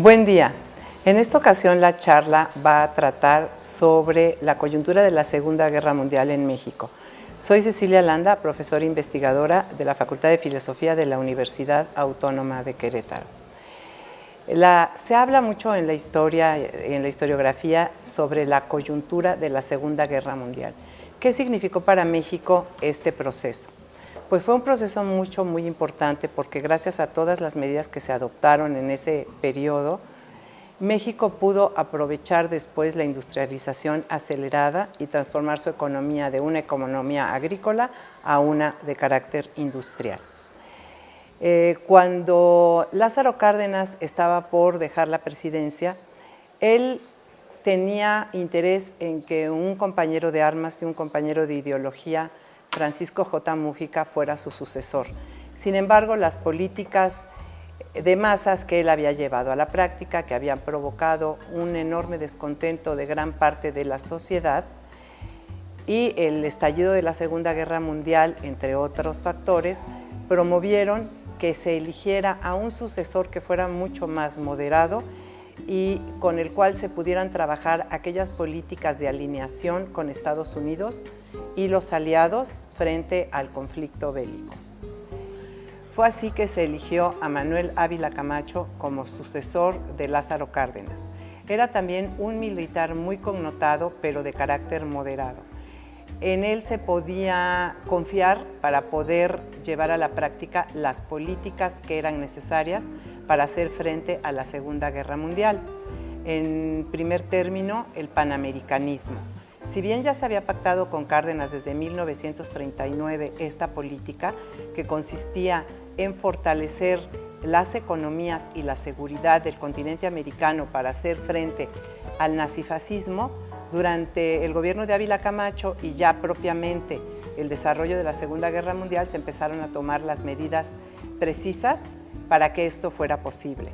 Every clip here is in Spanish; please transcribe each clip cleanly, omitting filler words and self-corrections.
Buen día. En esta ocasión la charla va a tratar sobre la coyuntura de la Segunda Guerra Mundial en México. Soy Cecilia Landa, profesora investigadora de la Facultad de Filosofía de la Universidad Autónoma de Querétaro. Se habla mucho en la historia, en la historiografía, sobre la coyuntura de la Segunda Guerra Mundial. ¿Qué significó para México este proceso? Pues fue un proceso muy importante porque gracias a todas las medidas que se adoptaron en ese periodo, México pudo aprovechar después la industrialización acelerada y transformar su economía de una economía agrícola a una de carácter industrial. Cuando Lázaro Cárdenas estaba por dejar la presidencia, él tenía interés en que un compañero de armas y un compañero de ideología, Francisco J. Múgica, fuera su sucesor. Sin embargo, las políticas de masas que él había llevado a la práctica, que habían provocado un enorme descontento de gran parte de la sociedad, y el estallido de la Segunda Guerra Mundial, entre otros factores, promovieron que se eligiera a un sucesor que fuera mucho más moderado y con el cual se pudieran trabajar aquellas políticas de alineación con Estados Unidos y los aliados frente al conflicto bélico. Fue así que se eligió a Manuel Ávila Camacho como sucesor de Lázaro Cárdenas. Era también un militar muy connotado, pero de carácter moderado. En él se podía confiar para poder llevar a la práctica las políticas que eran necesarias para hacer frente a la Segunda Guerra Mundial. En primer término, el panamericanismo. Si bien ya se había pactado con Cárdenas desde 1939 esta política, que consistía en fortalecer las economías y la seguridad del continente americano para hacer frente al nazifascismo, durante el gobierno de Ávila Camacho y ya propiamente el desarrollo de la Segunda Guerra Mundial se empezaron a tomar las medidas precisas para que esto fuera posible.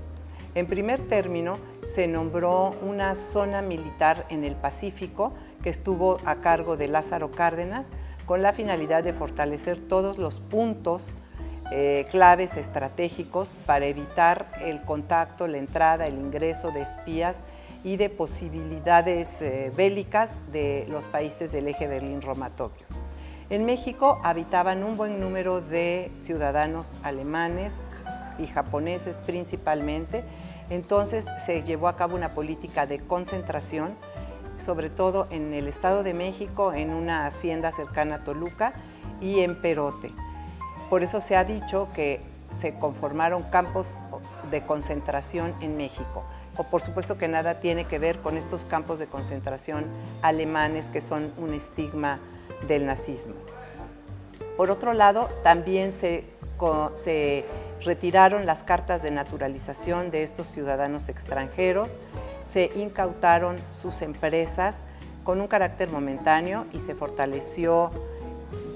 En primer término, se nombró una zona militar en el Pacífico que estuvo a cargo de Lázaro Cárdenas con la finalidad de fortalecer todos los puntos claves estratégicos para evitar el contacto, la entrada, el ingreso de espías y de posibilidades bélicas de los países del eje Berlín-Roma-Tokio. En México habitaban un buen número de ciudadanos alemanes y japoneses principalmente, entonces se llevó a cabo una política de concentración, sobre todo en el Estado de México, en una hacienda cercana a Toluca y en Perote. Por eso se ha dicho que se conformaron campos de concentración en México. O por supuesto que nada tiene que ver con estos campos de concentración alemanes que son un estigma del nazismo. Por otro lado, también se retiraron las cartas de naturalización de estos ciudadanos extranjeros, se incautaron sus empresas con un carácter momentáneo y se fortaleció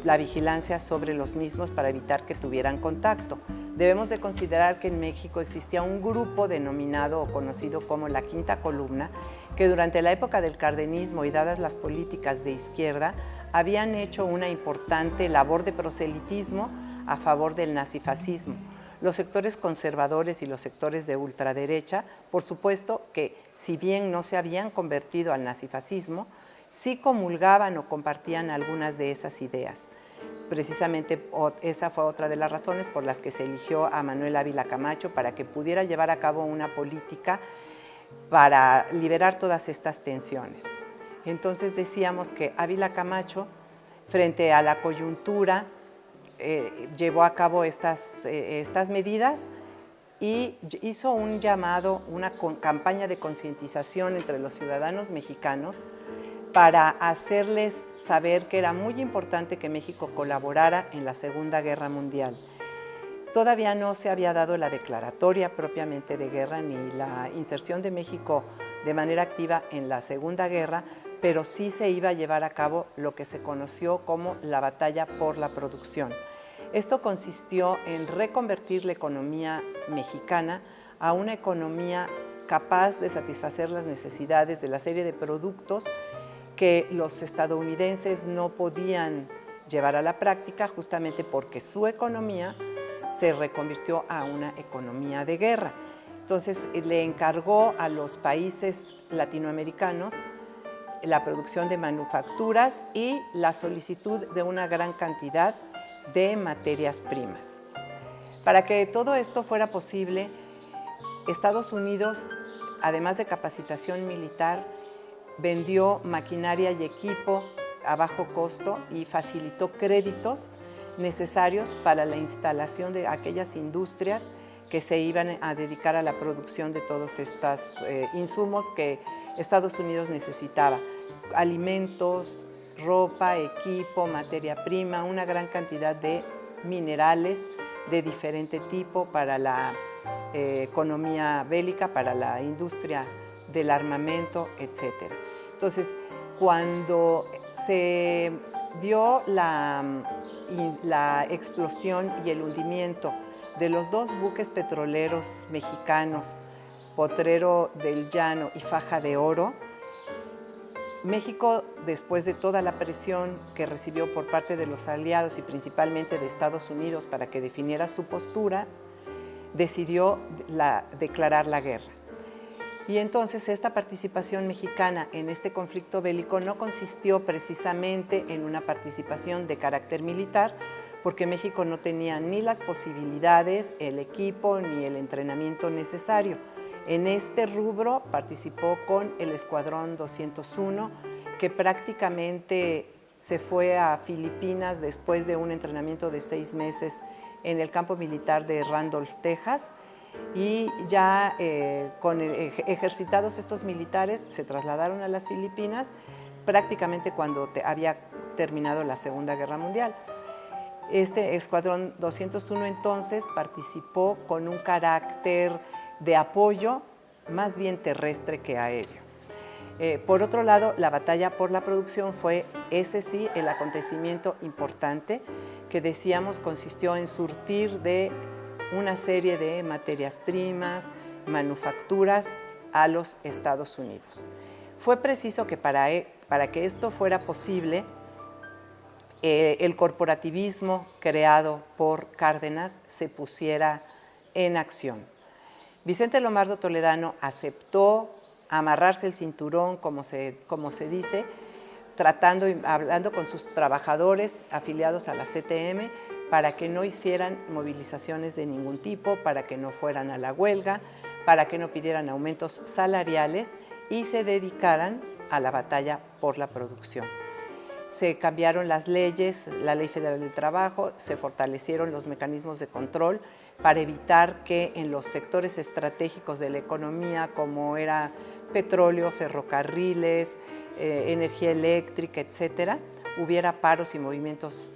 la vigilancia sobre los mismos para evitar que tuvieran contacto. Debemos de considerar que en México existía un grupo denominado o conocido como la Quinta Columna, que durante la época del cardenismo y dadas las políticas de izquierda, habían hecho una importante labor de proselitismo a favor del nazifascismo. Los sectores conservadores y los sectores de ultraderecha, por supuesto que si bien no se habían convertido al nazifascismo, sí comulgaban o compartían algunas de esas ideas. Precisamente esa fue otra de las razones por las que se eligió a Manuel Ávila Camacho para que pudiera llevar a cabo una política para liberar todas estas tensiones. Entonces decíamos que Ávila Camacho, frente a la coyuntura, llevó a cabo estas medidas y hizo un llamado, una campaña de concientización entre los ciudadanos mexicanos para hacerles saber que era muy importante que México colaborara en la Segunda Guerra Mundial. Todavía no se había dado la declaratoria propiamente de guerra ni la inserción de México de manera activa en la Segunda Guerra, pero sí se iba a llevar a cabo lo que se conoció como la batalla por la producción. Esto consistió en reconvertir la economía mexicana a una economía capaz de satisfacer las necesidades de la serie de productos que los estadounidenses no podían llevar a la práctica justamente porque su economía se reconvirtió a una economía de guerra. Entonces le encargó a los países latinoamericanos la producción de manufacturas y la solicitud de una gran cantidad de materias primas. Para que todo esto fuera posible, Estados Unidos, además de capacitación militar, vendió maquinaria y equipo a bajo costo y facilitó créditos necesarios para la instalación de aquellas industrias que se iban a dedicar a la producción de todos estos insumos que Estados Unidos necesitaba: alimentos, ropa, equipo, materia prima, una gran cantidad de minerales de diferente tipo para la economía bélica, para la industria del armamento, etc. Entonces, cuando se dio la explosión y el hundimiento de los dos buques petroleros mexicanos, Potrero del Llano y Faja de Oro, México, después de toda la presión que recibió por parte de los aliados y principalmente de Estados Unidos para que definiera su postura, decidió declarar la guerra. Y entonces esta participación mexicana en este conflicto bélico no consistió precisamente en una participación de carácter militar, porque México no tenía ni las posibilidades, el equipo ni el entrenamiento necesario. En este rubro participó con el Escuadrón 201, que prácticamente se fue a Filipinas después de un entrenamiento de 6 meses en el campo militar de Randolph, Texas, y ya ejercitados estos militares se trasladaron a las Filipinas prácticamente cuando había terminado la Segunda Guerra Mundial. Este Escuadrón 201 entonces participó con un carácter de apoyo más bien terrestre que aéreo. Por otro lado, la batalla por la producción fue, ese sí, el acontecimiento importante que decíamos consistió en surtir de una serie de materias primas, manufacturas a los Estados Unidos. Fue preciso que para que esto fuera posible, el corporativismo creado por Cárdenas se pusiera en acción. Vicente Lomardo Toledano aceptó amarrarse el cinturón, como se dice, tratando y hablando con sus trabajadores afiliados a la CTM para que no hicieran movilizaciones de ningún tipo, para que no fueran a la huelga, para que no pidieran aumentos salariales y se dedicaran a la batalla por la producción. Se cambiaron las leyes, la Ley Federal del Trabajo, se fortalecieron los mecanismos de control para evitar que en los sectores estratégicos de la economía, como era petróleo, ferrocarriles, energía eléctrica, etcétera, hubiera paros y movimientos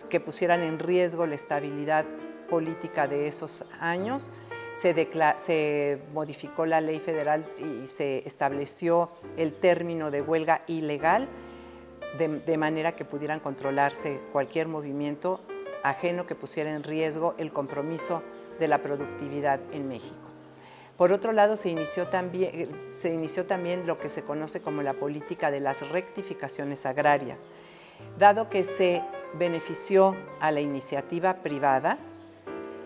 que pusieran en riesgo la estabilidad política de esos años. Se modificó la ley federal y se estableció el término de huelga ilegal, de manera que pudieran controlarse cualquier movimiento ajeno que pusiera en riesgo el compromiso de la productividad en México. Por otro lado, se inició también lo que se conoce como la política de las rectificaciones agrarias. Dado que se benefició a la iniciativa privada,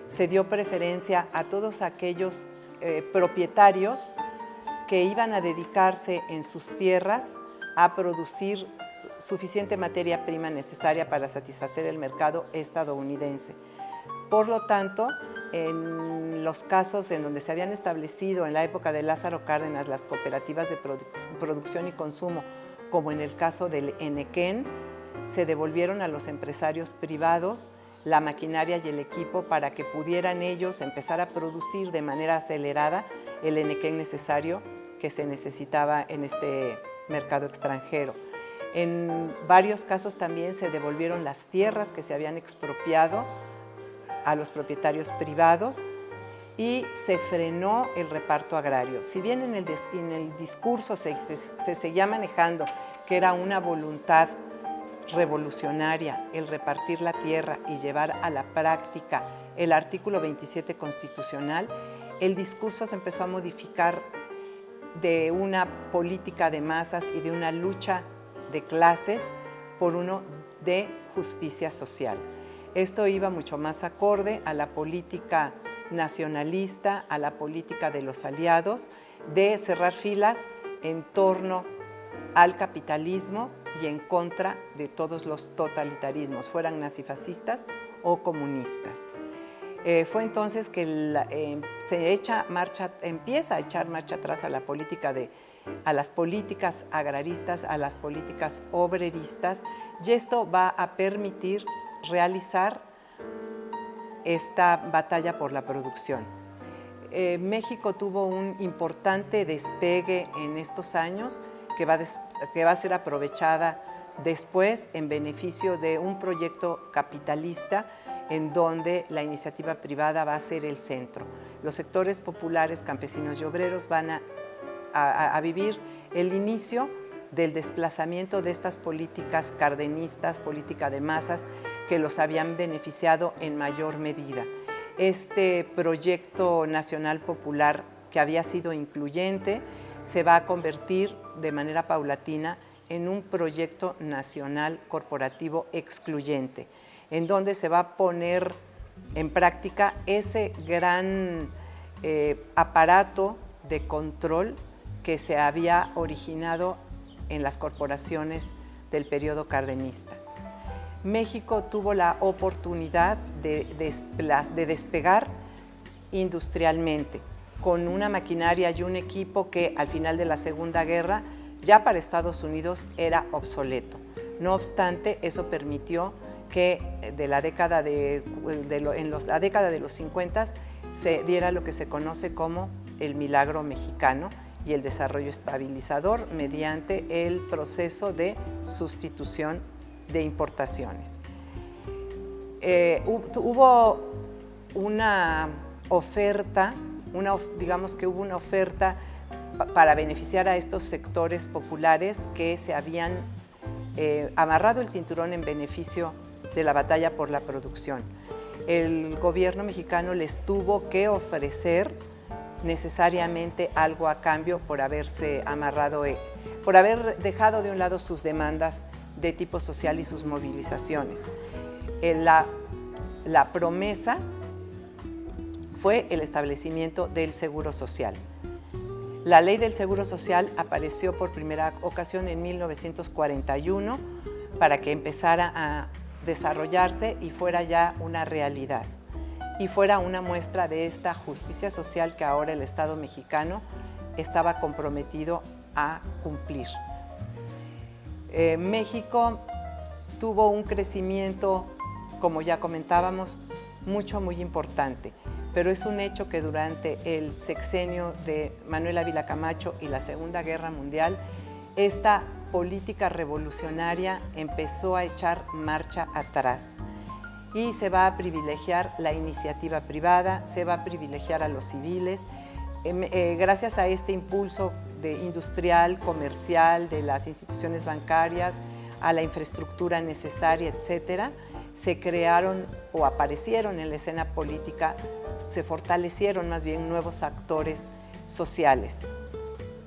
se dio preferencia a todos aquellos propietarios que iban a dedicarse en sus tierras a producir suficiente materia prima necesaria para satisfacer el mercado estadounidense. Por lo tanto, en los casos en donde se habían establecido en la época de Lázaro Cárdenas las cooperativas de producción y consumo, como en el caso del Enequén, se devolvieron a los empresarios privados la maquinaria y el equipo para que pudieran ellos empezar a producir de manera acelerada el Enequén necesario que se necesitaba en este mercado extranjero. En varios casos también se devolvieron las tierras que se habían expropiado a los propietarios privados y se frenó el reparto agrario. Si bien en el discurso se seguía manejando que era una voluntad revolucionaria el repartir la tierra y llevar a la práctica el artículo 27 constitucional, el discurso se empezó a modificar de una política de masas y de una lucha de clases por uno de justicia social. Esto iba mucho más acorde a la política nacionalista a la política de los aliados, de cerrar filas en torno al capitalismo y en contra de todos los totalitarismos, fueran nazifascistas o comunistas. Fue entonces que empieza a echar marcha atrás a a las políticas agraristas, a las políticas obreristas, y esto va a permitir realizar esta batalla por la producción. México tuvo un importante despegue en estos años que va a ser aprovechada después en beneficio de un proyecto capitalista en donde la iniciativa privada va a ser el centro. Los sectores populares, campesinos y obreros van a vivir el inicio del desplazamiento de estas políticas cardenistas, política de masas, que los habían beneficiado en mayor medida. Este proyecto nacional popular, que había sido incluyente, se va a convertir de manera paulatina en un proyecto nacional corporativo excluyente, en donde se va a poner en práctica ese gran aparato de control que se había originado en las corporaciones del periodo cardenista. México tuvo la oportunidad de despegar industrialmente, con una maquinaria y un equipo que al final de la Segunda Guerra ya para Estados Unidos era obsoleto. No obstante, eso permitió que en la década de los 50 se diera lo que se conoce como el milagro mexicano y el desarrollo estabilizador mediante el proceso de sustitución de importaciones. Hubo una oferta, digamos que hubo una oferta para beneficiar a estos sectores populares que se habían amarrado el cinturón en beneficio de la batalla por la producción. El gobierno mexicano les tuvo que ofrecer necesariamente algo a cambio por haberse amarrado, por haber dejado de un lado sus demandas de tipo social y sus movilizaciones. La promesa fue el establecimiento del Seguro Social. La ley del Seguro Social apareció por primera ocasión en 1941 para que empezara a desarrollarse y fuera ya una realidad y fuera una muestra de esta justicia social que ahora el Estado mexicano estaba comprometido a cumplir. México tuvo un crecimiento, como ya comentábamos, muy importante, pero es un hecho que durante el sexenio de Manuel Ávila Camacho y la Segunda Guerra Mundial, esta política revolucionaria empezó a echar marcha atrás y se va a privilegiar la iniciativa privada, se va a privilegiar a los civiles. Gracias a este impulso industrial, comercial, de las instituciones bancarias, a la infraestructura necesaria, etcétera, se crearon o aparecieron en la escena política, se fortalecieron más bien nuevos actores sociales.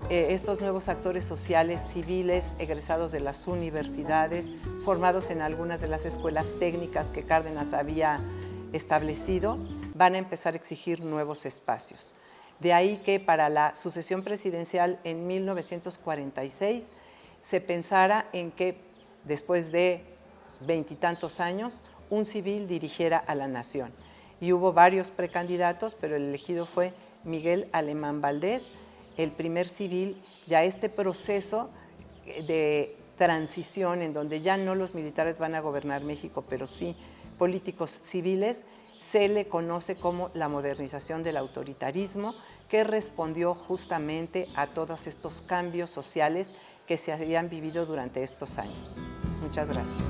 Estos nuevos actores sociales civiles egresados de las universidades, formados en algunas de las escuelas técnicas que Cárdenas había establecido, van a empezar a exigir nuevos espacios. De ahí que para la sucesión presidencial en 1946 se pensara en que después de veintitantos años un civil dirigiera a la nación. Y hubo varios precandidatos, pero el elegido fue Miguel Alemán Valdés, el primer civil. Ya este proceso de transición en donde ya no los militares van a gobernar México, pero sí políticos civiles, se le conoce como la modernización del autoritarismo, que respondió justamente a todos estos cambios sociales que se habían vivido durante estos años. Muchas gracias.